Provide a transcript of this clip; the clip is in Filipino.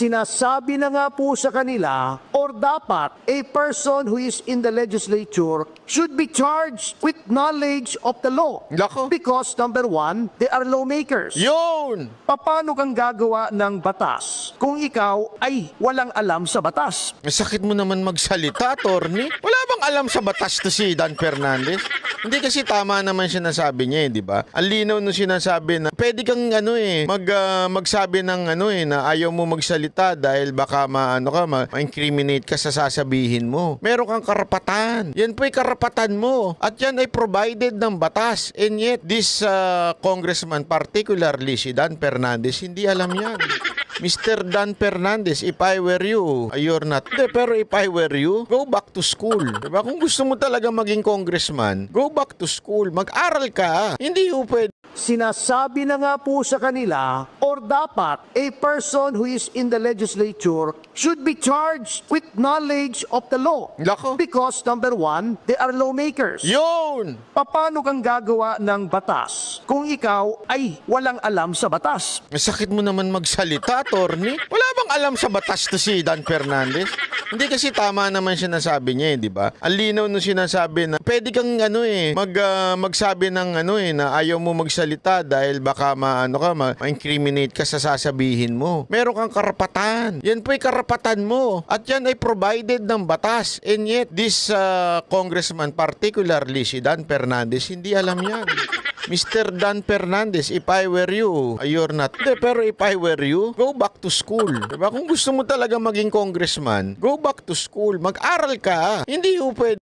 Sinasabi na nga po sa kanila, or dapat a person who is in the legislature should be charged with knowledge of the law. Nako. Because number one, they are lawmakers. Yun! Paano kang gagawa ng batas kung ikaw ay walang alam sa batas? Sakit mo naman magsalita, attorney. Wala bang alam sa batas to si Dan Fernandez? Hindi kasi tama naman sinasabi niya, di ba? Ang linaw nung sinasabi na pwede kang magsabi ng na ayaw mo magsalita dahil baka ma-incriminate ka sa sasabihin mo. Meron kang karapatan. Yan po'y karapatan mo. At yan ay provided ng batas. And yet, this congressman, particularly si Dan Fernandez, hindi alam yan. Mr. Dan Fernandez, if I were you, you're not. Pero if I were you, go back to school. Diba? Kung gusto mo talaga maging congressman, go back to school. Mag-aral ka. Hindi mo pwede. Sinasabi na nga po sa kanila, or dapat a person who is in the legislature should be charged with knowledge of the law. Nako. Because number one, they are lawmakers. Yun! Paano kang gagawa ng batas kung ikaw ay walang alam sa batas? Sakit mo naman magsalita, attorney. Wala bang alam sa batas to si Dan Fernandez? Hindi kasi tama naman sinasabi niya, di ba? Ang linaw nung sinasabi na pwede kang magsabi ng na ayaw mo magsalita dahil baka ma-incriminate ka sa sasabihin mo. Meron kang karapatan. Yan po'y karapatan mo. At yan ay provided ng batas. And yet, this congressman, particularly si Dan Fernandez, hindi alam yan. Mr. Dan Fernandez, if I were you, you're not. Pero if I were you, go back to school. Diba? Kung gusto mo talaga maging congressman, go back to school. Mag-aral ka. Hindi pwede.